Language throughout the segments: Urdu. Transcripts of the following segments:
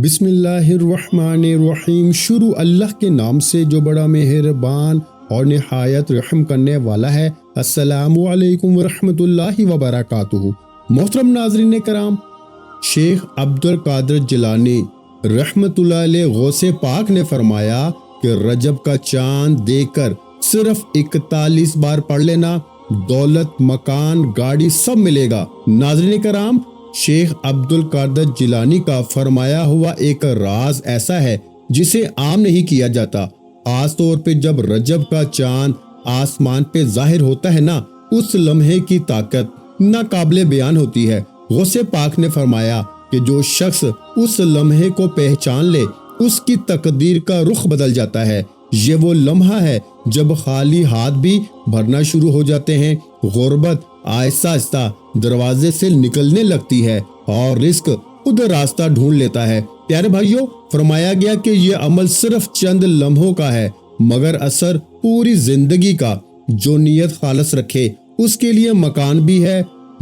بسم اللہ الرحمن الرحیم۔ شروع اللہ کے نام سے جو بڑا مہربان اور نہایت رحم کرنے والا ہے۔ السلام علیکم ورحمۃ اللہ وبرکاتہ۔ محترم ناظرین کرام، شیخ عبد القادر جیلانی رحمۃ اللہ علیہ غوث پاک نے فرمایا کہ رجب کا چاند دیکھ کر صرف 41 بار پڑھ لینا، دولت، مکان، گاڑی سب ملے گا۔ ناظرین کرام، شیخ عبد القادر جیلانی کا فرمایا ہوا ایک راز ایسا ہے جسے عام نہیں کیا جاتا۔ خاص طور پہ جب رجب کا چاند آسمان پہ ظاہر ہوتا ہے نا، اس لمحے کی طاقت ناقابل بیان ہوتی ہے۔ غوث پاک نے فرمایا کہ جو شخص اس لمحے کو پہچان لے، اس کی تقدیر کا رخ بدل جاتا ہے۔ یہ وہ لمحہ ہے جب خالی ہاتھ بھی بھرنا شروع ہو جاتے ہیں، غربت آہستہ آہستہ دروازے سے نکلنے لگتی ہے اور رزق خود راستہ ڈھونڈ لیتا ہے۔ پیارے بھائیوں، فرمایا گیا کہ یہ عمل صرف چند لمحوں کا ہے مگر اثر پوری زندگی کا۔ جو نیت خالص رکھے اس کے لیے مکان بھی ہے،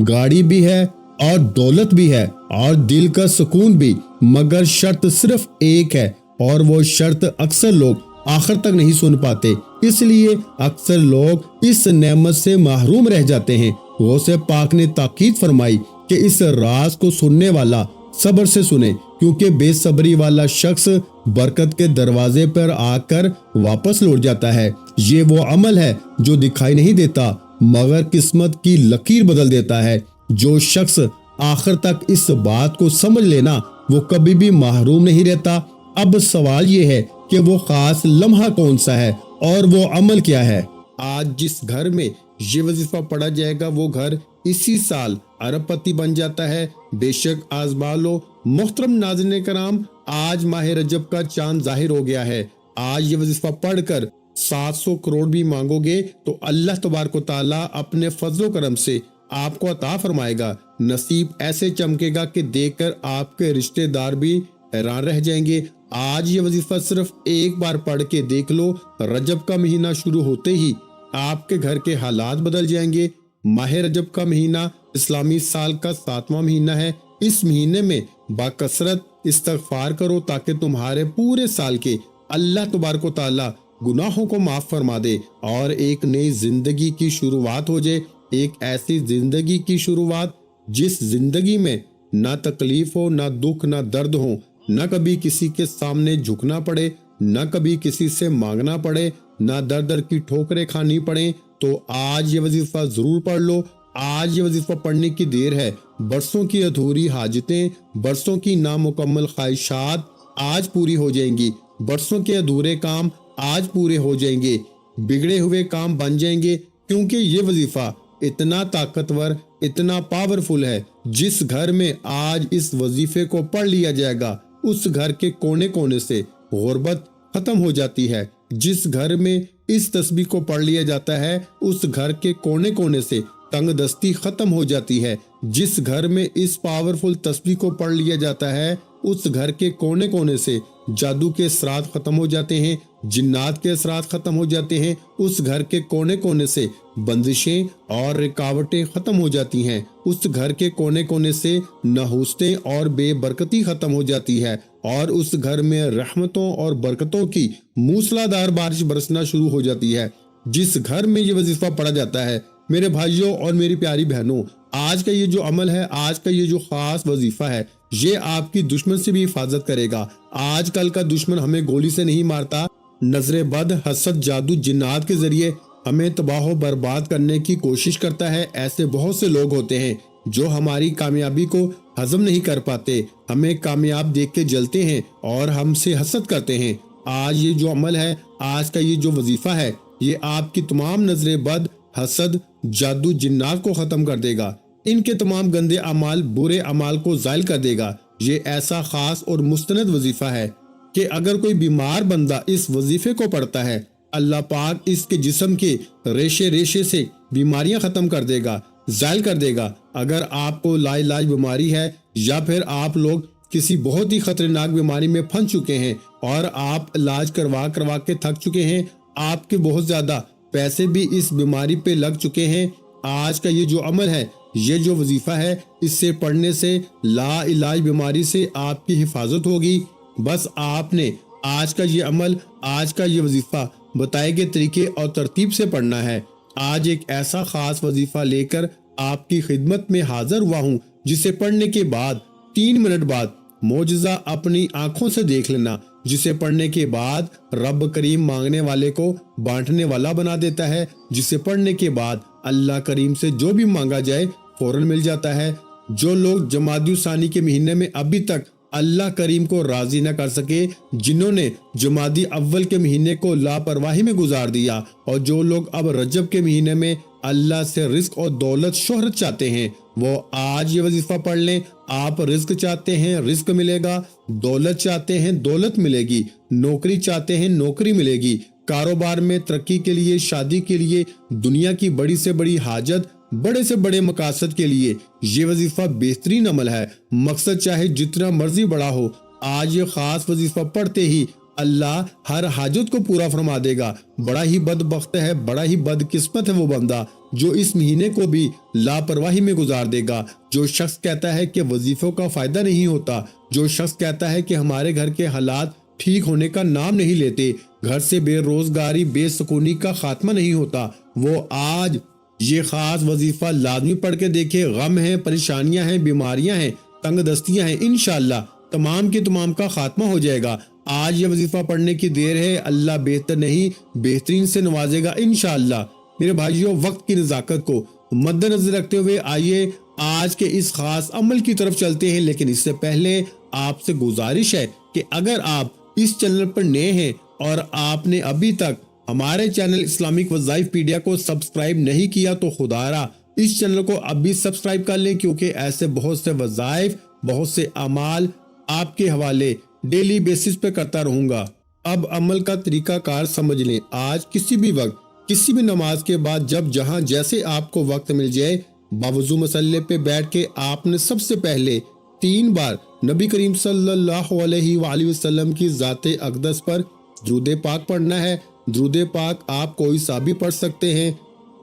گاڑی بھی ہے اور دولت بھی ہے اور دل کا سکون بھی، مگر شرط صرف ایک ہے، اور وہ شرط اکثر لوگ آخر تک نہیں سن پاتے، اس لیے اکثر لوگ اس نعمت سے محروم رہ جاتے ہیں۔ غوث پاک نے تاکید فرمائی کہ اس راز کو سننے والا صبر سے سنے، کیونکہ بے صبری والا شخص برکت کے دروازے پر آ کر واپس لوٹ جاتا ہے۔ یہ وہ عمل ہے جو دکھائی نہیں دیتا مگر قسمت کی لکیر بدل دیتا ہے۔ جو شخص آخر تک اس بات کو سمجھ لینا، وہ کبھی بھی محروم نہیں رہتا۔ اب سوال یہ ہے کہ وہ خاص لمحہ کون سا ہے اور وہ عمل کیا ہے؟ آج جس گھر میں یہ وظیفہ پڑھا جائے گا، وہ گھر اسی سال ارب پتی بن جاتا ہے۔ بے شک آزما لو۔ محترم ناظرین کرام، آج ماہ رجب کا چاند ظاہر ہو گیا ہے۔ آج یہ وظیفہ پڑھ کر 700 کروڑ بھی مانگو گے تو اللہ تبارک و تعالیٰ اپنے فضل و کرم سے آپ کو عطا فرمائے گا۔ نصیب ایسے چمکے گا کہ دیکھ کر آپ کے رشتہ دار بھی حیران رہ جائیں گے۔ آج یہ وظیفہ صرف ایک بار پڑھ کے دیکھ لو، رجب کا مہینہ شروع ہوتے ہی آپ کے گھر کے حالات بدل جائیں گے۔ ماہ رجب کا مہینہ اسلامی سال کا 7واں مہینہ ہے۔ اس مہینے میں باکثرت استغفار کرو تاکہ تمہارے پورے سال کے اللہ تبارک و تعالی گناہوں کو معاف فرما دے اور ایک نئی زندگی کی شروعات ہو جائے۔ ایک ایسی زندگی کی شروعات جس زندگی میں نہ تکلیف ہو، نہ دکھ، نہ درد ہو، نہ کبھی کسی کے سامنے جھکنا پڑے، نہ کبھی کسی سے مانگنا پڑے، نہ در در کی ٹھوکریں کھانی پڑے۔ تو آج یہ وظیفہ ضرور پڑھ لو۔ آج یہ وظیفہ پڑھنے کی دیر ہے۔ برسوں کی ادھوری حاجتیں، برسوں کی نامکمل خواہشات آج پوری ہو جائیں گی۔ برسوں کے ادھورے کام آج پورے ہو جائیں گے، بگڑے ہوئے کام بن جائیں گے، کیونکہ یہ وظیفہ اتنا طاقتور، اتنا پاورفل ہے۔ جس گھر میں آج اس وظیفے کو پڑھ لیا جائے گا، اس گھر کے کونے کونے سے غربت ختم ہو جاتی ہے۔ جس گھر میں اس تسبیح کو پڑھ لیا جاتا ہے، اس گھر کے کونے کونے سے تنگ دستی ختم ہو جاتی ہے۔ جس گھر میں اس پاورفل تسبیح کو پڑھ لیا جاتا ہے، اس گھر کے کونے کونے سے جادو کے اثرات ختم ہو جاتے ہیں، جنات کے اثرات ختم ہو جاتے ہیں۔ اس گھر کے کونے کونے سے بندشیں اور رکاوٹیں ختم ہو جاتی ہیں۔ اس گھر کے کونے کونے سے نحوستیں اور بے برکتی ختم ہو جاتی ہے، اور اس گھر میں رحمتوں اور برکتوں کی موسلادھار بارش برسنا شروع ہو جاتی ہے۔ جس گھر میں یہ وظیفہ پڑھا جاتا ہے، میرے بھائیوں اور میری پیاری بہنوں، آج کا یہ جو عمل ہے، آج کا یہ جو خاص وظیفہ ہے، یہ آپ کی دشمن سے بھی حفاظت کرے گا۔ آج کل کا دشمن ہمیں گولی سے نہیں مارتا، نظر بد، حسد، جادو، جنات کے ذریعے ہمیں تباہ و برباد کرنے کی کوشش کرتا ہے۔ ایسے بہت سے لوگ ہوتے ہیں جو ہماری کامیابی کو ہضم نہیں کر پاتے، ہمیں کامیاب دیکھ کے جلتے ہیں اور ہم سے حسد کرتے ہیں۔ آج یہ جو عمل ہے، آج کا یہ جو وظیفہ ہے، یہ آپ کی تمام نظر بد، حسد، جادو، جنات کو ختم کر دے گا۔ ان کے تمام گندے اعمال، برے اعمال کو زائل کر دے گا۔ یہ ایسا خاص اور مستند وظیفہ ہے کہ اگر کوئی بیمار بندہ اس وظیفے کو پڑھتا ہے، اللہ پاک اس کے جسم کے ریشے ریشے سے بیماریاں ختم کر دے گا، زائل کر دے گا۔ اگر آپ کو لا علاج بیماری ہے، یا پھر آپ لوگ کسی بہت ہی خطرناک بیماری میں پھنس چکے ہیں اور آپ علاج کروا کے تھک چکے ہیں، آپ کے بہت زیادہ پیسے بھی اس بیماری پہ لگ چکے ہیں، آج کا یہ جو عمل ہے، یہ جو وظیفہ ہے اس سے پڑھنے سے لا علاج بیماری سے آپ کی حفاظت ہوگی۔ بس آپ نے آج کا یہ عمل، آج کا یہ وظیفہ بتائے گئے طریقے اور ترتیب سے پڑھنا ہے۔ آج ایک ایسا خاص وظیفہ لے کر آپ کی خدمت میں حاضر ہوا ہوں جسے پڑھنے کے بعد 3 منٹ بعد معجزہ اپنی آنکھوں سے دیکھ لینا، جسے پڑھنے کے بعد رب کریم مانگنے والے کو بانٹنے والا بنا دیتا ہے، جسے پڑھنے کے بعد اللہ کریم سے جو بھی مانگا جائے فوراً مل جاتا ہے۔ جو لوگ جمادی الثانی کے مہینے میں ابھی تک اللہ کریم کو راضی نہ کر سکے، جنہوں نے جمادی اول کے مہینے کو لاپرواہی میں گزار دیا، اور جو لوگ اب رجب کے مہینے میں اللہ سے رزق اور دولت شہرت چاہتے ہیں، وہ آج یہ وظیفہ پڑھ لیں۔ آپ رزق چاہتے ہیں، رزق ملے گا، دولت چاہتے ہیں، دولت ملے گی، نوکری چاہتے ہیں، نوکری ملے گی، کاروبار میں ترقی کے لیے، شادی کے لیے، دنیا کی بڑی سے بڑی حاجت، بڑے سے بڑے مقاصد کے لیے یہ وظیفہ بہترین عمل ہے۔ مقصد چاہے جتنا مرضی بڑا ہو، آج یہ خاص وظیفہ پڑھتے ہی اللہ ہر حاجت کو پورا فرما دے گا۔ بڑا ہی بدبخت ہے، بڑا ہی بدقسمت ہے وہ بندہ جو اس مہینے کو بھی لاپرواہی میں گزار دے گا۔ جو شخص کہتا ہے کہ وظیفوں کا فائدہ نہیں ہوتا، جو شخص کہتا ہے کہ ہمارے گھر کے حالات ٹھیک ہونے کا نام نہیں لیتے، گھر سے بے روزگاری، بے سکونی کا خاتمہ نہیں ہوتا، وہ آج یہ خاص وظیفہ لازمی پڑھ کے دیکھے۔ غم ہیں، پریشانیاں ہیں، بیماریاں ہیں، تنگ دستیاں ہیں، انشاءاللہ تمام کی تمام کا خاتمہ ہو جائے گا۔ آج یہ وظیفہ پڑھنے کی دیر ہے، اللہ بہتر نہیں بہترین سے نوازے گا انشاءاللہ۔ میرے بھائیوں، وقت کی نزاکت کو مد نظر رکھتے ہوئے آئیے آج کے اس خاص عمل کی طرف چلتے ہیں، لیکن اس سے پہلے آپ سے گزارش ہے کہ اگر آپ اس چینل پر نئے ہیں اور آپ نے ابھی تک ہمارے چینل اسلامک وظائف پیڈیا کو سبسکرائب نہیں کیا تو خدارا اس چینل کو ابھی سبسکرائب کر لیں، کیونکہ ایسے بہت سے وظائف، بہت سے اعمال آپ کے حوالے ڈیلی بیسس پہ کرتا رہوں گا۔ اب عمل کا طریقہ کار سمجھ لیں۔ آج کسی بھی وقت، کسی بھی نماز کے بعد، جب جہاں جیسے آپ کو وقت مل جائے، باوضو مسلح پہ بیٹھ کے آپ نے سب سے پہلے 3 بار نبی کریم صلی اللہ علیہ وآلہ وسلم کی ذات اقدس پر درود پاک پڑھنا ہے۔ درود پاک آپ کوئی سا بھی پڑھ سکتے ہیں۔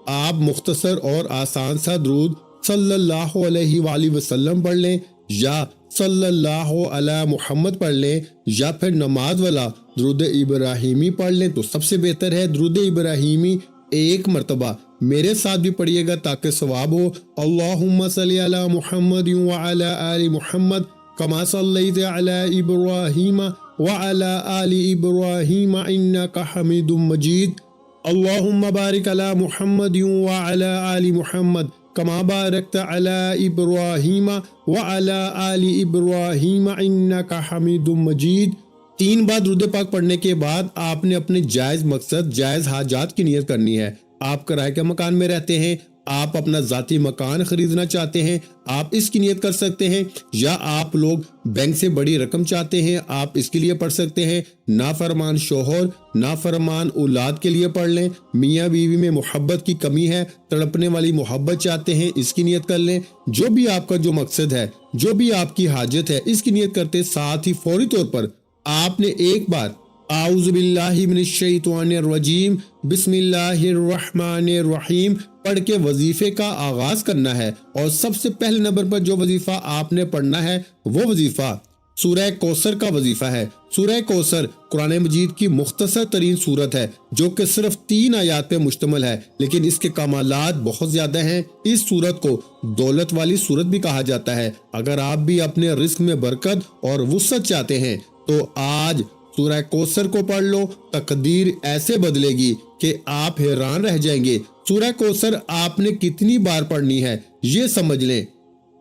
آپ مختصر اور آسان سا درود صلی اللہ علیہ وآلہ وسلم پڑھ لیں، یا صلی اللہ علی محمد پڑھ لیں، یا پھر نماز والا درود ابراہیمی پڑھ لیں تو سب سے بہتر ہے۔ درود ابراہیمی 1 مرتبہ میرے ساتھ بھی پڑھیے گا تاکہ ثواب ہو۔ اللہم صلی علی محمد وعلی آل محمد کما صلیت علی ابراہیم وعلی آل ابراہیم انک حمید مجید۔ اللہم بارک علی محمد وعلی آل محمد کما بارکت علی ابراہیم وعلی آل ابراہیم انک حمید مجید۔ 3 بار درود پاک پڑھنے کے بعد آپ نے اپنے جائز مقصد، جائز حاجات کی نیت کرنی ہے۔ آپ کرائے کے مکان میں رہتے ہیں، آپ اپنا ذاتی مکان خریدنا چاہتے ہیں، آپ اس کی نیت کر سکتے ہیں، یا آپ لوگ بینک سے بڑی رقم چاہتے ہیں، آپ اس کے لیے پڑھ سکتے ہیں۔ نافرمان شوہر، نافرمان اولاد کے لیے پڑھ لیں۔ میاں بیوی میں محبت کی کمی ہے، تڑپنے والی محبت چاہتے ہیں، اس کی نیت کر لیں۔ جو بھی آپ کا جو مقصد ہے، جو بھی آپ کی حاجت ہے، اس کی نیت کرتے ساتھ ہی فوری طور پر آپ نے 1 بار اعوذ باللہ من الشیطان الرجیم بسم اللہ الرحمن الرحیم پڑھ کے وظیفے کا آغاز کرنا ہے۔ اور سب سے پہلے نمبر پر جو وظیفہ آپ نے پڑھنا ہے وہ وظیفہ سورہ کوثر کا وظیفہ ہے۔ سورہ کوثر قرآن مجید کی مختصر ترین سورت ہے، جو کہ صرف 3 آیات پہ مشتمل ہے، لیکن اس کے کمالات بہت زیادہ ہیں۔ اس سورت کو دولت والی سورت بھی کہا جاتا ہے۔ اگر آپ بھی اپنے رزق میں برکت اور وسعت چاہتے ہیں تو آج سورہ کوثر کو پڑھ لو، تقدیر ایسے بدلے گی کہ آپ حیران رہ جائیں گے۔ سورہ کوثر آپ نے کتنی بار پڑھنی ہے یہ سمجھ لیں۔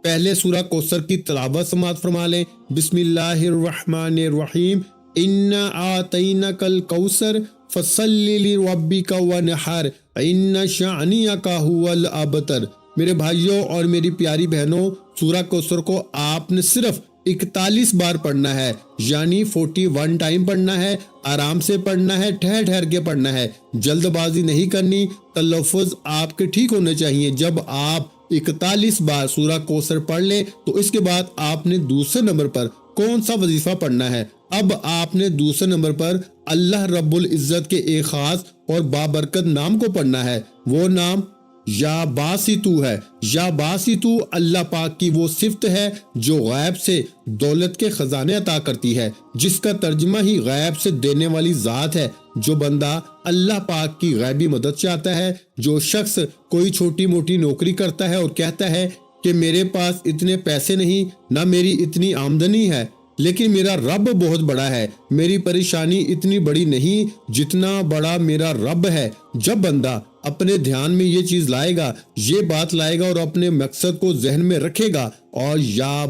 پہلے سورہ کوثر کی تلاوت سماعت فرما لیں۔ بسم اللہ الرحمن الرحیم انا اعطینک الکوثر فصلی لربک وانحر ان شانئک هو الابتر۔ میرے بھائیوں اور میری پیاری بہنوں، سورہ کوثر کو آپ نے صرف 41 بار پڑھنا ہے، یعنی 41 ٹائم پڑھنا ہے، آرام سے پڑھنا ہے، ٹھہر ٹھہر کے پڑھنا ہے، جلد بازی نہیں کرنی۔ تلفظ آپ کے ٹھیک ہونے چاہیے۔ جب آپ 41 بار سورہ کوثر پڑھ لیں تو اس کے بعد آپ نے دوسرے نمبر پر کون سا وظیفہ پڑھنا ہے؟ اب آپ نے دوسرے نمبر پر اللہ رب العزت کے ایک خاص اور بابرکت نام کو پڑھنا ہے۔ وہ نام یا باسطو ہے۔ یا باسطو اللہ پاک کی وہ صفت ہے جو غیب سے دولت کے خزانے عطا کرتی ہے، جس کا ترجمہ ہی غیب سے دینے والی ذات ہے۔ جو بندہ اللہ پاک کی غیبی مدد چاہتا ہے، جو شخص کوئی چھوٹی موٹی نوکری کرتا ہے اور کہتا ہے کہ میرے پاس اتنے پیسے نہیں، نہ میری اتنی آمدنی ہے، لیکن میرا رب بہت بڑا ہے، میری پریشانی اتنی بڑی نہیں جتنا بڑا میرا رب ہے۔ جب بندہ اپنے دھیان میں یہ چیز لائے گا، یہ بات لائے گا اور اپنے مقصد کو ذہن میں رکھے گا اور یا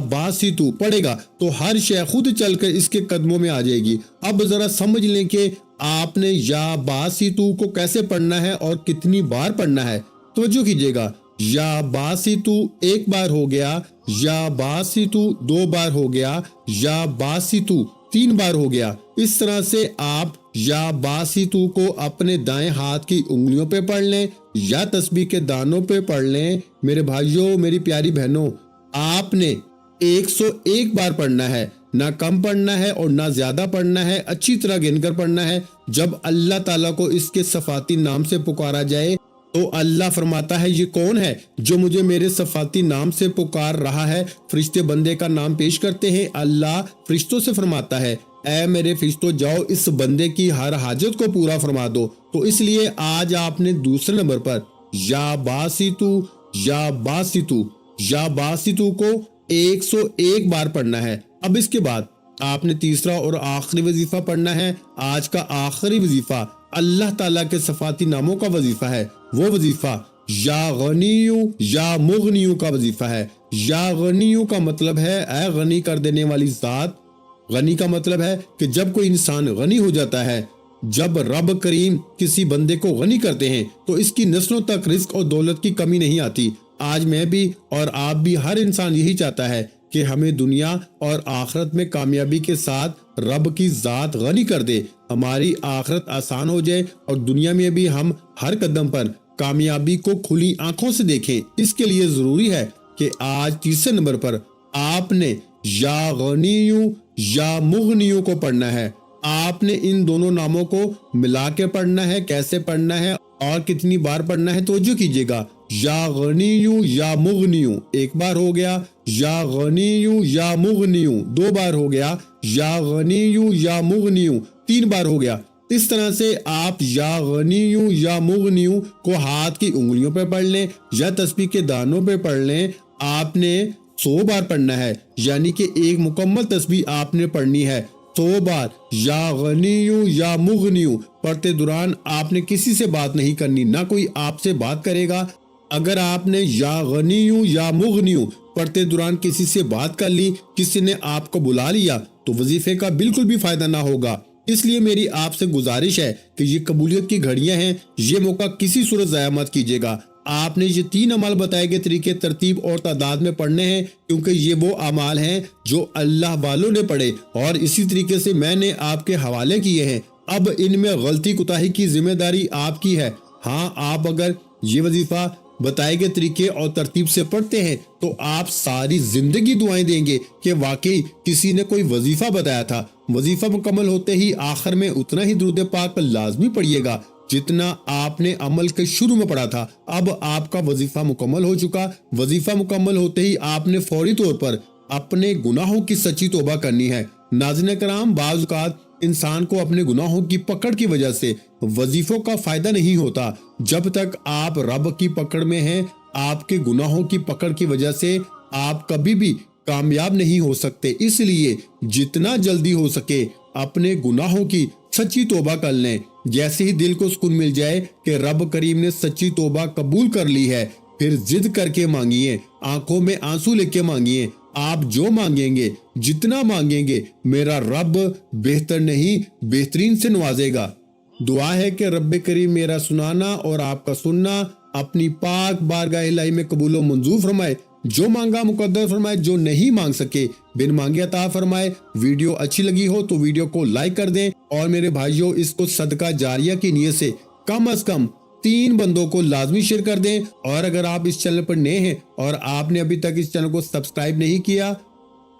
باسطو پڑھے گا، تو ہر شے خود چل کر اس کے قدموں میں آ جائے گی۔ اب ذرا سمجھ لیں کہ آپ نے یا باسطو کو کیسے پڑھنا ہے اور کتنی بار پڑھنا ہے۔ توجہ کیجیے گا، یا باسطو ایک بار ہو گیا، یا باسطو دو بار ہو گیا، یا باسطو تین بار ہو گیا۔ اس طرح سے آپ یا باسطو کو اپنے دائیں ہاتھ کی انگلیوں پہ پڑھ لیں یا تسبیح کے دانوں پہ پڑھ لیں۔ میرے بھائیوں، میری پیاری بہنوں، آپ نے 101 بار پڑھنا ہے، نہ کم پڑھنا ہے اور نہ زیادہ پڑھنا ہے، اچھی طرح گن کر پڑھنا ہے۔ جب اللہ تعالیٰ کو اس کے صفاتی نام سے پکارا جائے تو اللہ فرماتا ہے یہ کون ہے جو مجھے میرے صفاتی نام سے پکار رہا ہے۔ فرشتے بندے کا نام پیش کرتے ہیں، اللہ فرشتوں سے فرماتا ہے اے میرے فرشتوں جاؤ اس بندے کی ہر حاجت کو پورا فرما دو۔ تو اس لیے آج آپ نے دوسرے نمبر پر یا باسطو کو 101 بار پڑھنا ہے۔ اب اس کے بعد آپ نے تیسرا اور آخری وظیفہ پڑھنا ہے۔ آج کا آخری وظیفہ اللہ تعالیٰ کے صفاتی ناموں کا وظیفہ ہے۔ وہ وظیفہ یا غنیو یا مغنیو کا وظیفہ ہے۔ یا غنیو کا مطلب ہے اے غنی کر دینے والی ذات۔ غنی کا مطلب ہے کہ جب کوئی انسان غنی ہو جاتا ہے، جب رب کریم کسی بندے کو غنی کرتے ہیں تو اس کی نسلوں تک رزق اور دولت کی کمی نہیں آتی۔ آج میں بھی اور آپ بھی، ہر انسان یہی چاہتا ہے کہ ہمیں دنیا اور آخرت میں کامیابی کے ساتھ رب کی ذات غنی کر دے، ہماری آخرت آسان ہو جائے اور دنیا میں بھی ہم ہر قدم پر کامیابی کو کھلی آنکھوں سے دیکھیں۔ اس کے لیے ضروری ہے کہ آج تیسرے نمبر پر آپ نے یا غنیو یا مغنیو کو پڑھنا ہے۔ آپ نے ان دونوں ناموں کو ملا کے پڑھنا ہے۔ کیسے پڑھنا ہے اور کتنی بار پڑھنا ہے توجہ کیجیے گا۔ یا غنیو یا مغنیو ایک بار ہو گیا، یا غنیو یا مغنیو دو بار ہو گیا، یا غنیو یا مغنیو تین بار ہو گیا۔ اس طرح سے آپ یا غنیو یا مغنیو کو ہاتھ کی انگلیوں پہ پڑھ لیں یا تسبیح کے دانوں پہ پڑھ لیں۔ آپ نے 100 بار پڑھنا ہے، یعنی کہ ایک مکمل تسبیح آپ نے پڑھنی ہے 100 بار۔ یا غنیو یا مغنیو پڑھتے دوران آپ نے کسی سے بات نہیں کرنی، نہ کوئی آپ سے بات کرے گا۔ اگر آپ نے یا غنیو یا مغنیو پڑھتے دوران کسی سے بات کر لی، کسی نے آپ کو بلا لیا، تو وظیفے کا بالکل بھی فائدہ نہ ہوگا۔ اس لیے میری آپ سے گزارش ہے کہ یہ قبولیت کی گھڑیاں ہیں، یہ موقع کسی صورت ضائع مت کیجیے گا۔ آپ نے یہ 3 اعمال بتائے گئے طریقے ترتیب اور تعداد میں پڑھنے ہیں، کیونکہ یہ وہ اعمال ہیں جو اللہ والوں نے پڑھے اور اسی طریقے سے میں نے آپ کے حوالے کیے ہیں۔ اب ان میں غلطی کوتاہی کی ذمہ داری آپ کی ہے۔ ہاں، آپ اگر یہ وظیفہ بتائے گئے طریقے اور ترتیب سے پڑھتے ہیں تو آپ ساری زندگی دعائیں دیں گے کہ واقعی کسی نے کوئی وظیفہ بتایا تھا۔ وظیفہ مکمل ہوتے ہی آخر میں اتنا ہی درود پاک لازمی پڑھیے گا جتنا آپ نے عمل کے شروع میں پڑھا تھا۔ اب آپ کا وظیفہ مکمل ہو چکا۔ وظیفہ مکمل ہوتے ہی آپ نے فوری طور پر اپنے گناہوں کی سچی توبہ کرنی ہے۔ ناظرین کرام، بعض اوقات انسان کو اپنے گناہوں کی پکڑ کی وجہ سے وظیفوں کا فائدہ نہیں ہوتا۔ جب تک آپ رب کی پکڑ میں ہیں، آپ کے گناہوں کی پکڑ کی وجہ سے آپ کبھی بھی کامیاب نہیں ہو سکتے۔ اس لیے جتنا جلدی ہو سکے اپنے گناہوں کی سچی توبہ کر لیں۔ جیسے ہی دل کو سکون مل جائے کہ رب کریم نے سچی توبہ قبول کر لی ہے، پھر ضد کر کے مانگیے، آنکھوں میں آنسو لے کے مانگیے۔ آپ جو مانگیں گے، جتنا مانگیں گے، میرا رب بہتر نہیں بہترین سے نوازے گا۔ دعا ہے کہ رب کریم میرا سنانا اور آپ کا سننا اپنی پاک بارگاہ الہی میں قبول و منظور فرمائے۔ جو مانگا مقدر فرمائے، جو نہیں مانگ سکے بن مانگے عطا فرمائے۔ ویڈیو اچھی لگی ہو تو ویڈیو کو لائک کر دیں اور میرے بھائیوں اس کو صدقہ جاریہ کی نیت سے کم از کم 3 بندوں کو لازمی شیئر کر دیں۔ اور اگر آپ اس چینل پر نئے ہیں اور آپ نے ابھی تک اس چینل کو سبسکرائب نہیں کیا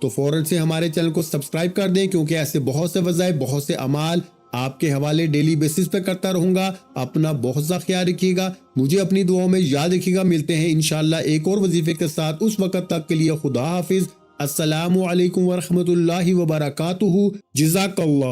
تو فوراً سے ہمارے چینل کو سبسکرائب کر دیں، کیونکہ ایسے بہت سے وظائف، بہت سے اعمال آپ کے حوالے ڈیلی بیسس پہ کرتا رہوں گا۔ اپنا بہت سا خیال رکھیے گا، مجھے اپنی دعاؤں میں یاد رکھیے گا۔ ملتے ہیں انشاءاللہ ایک اور وظیفے کے ساتھ، اس وقت تک کے لیے خدا حافظ۔ السلام علیکم ورحمۃ اللہ وبرکاتہ۔ جزاک اللہ۔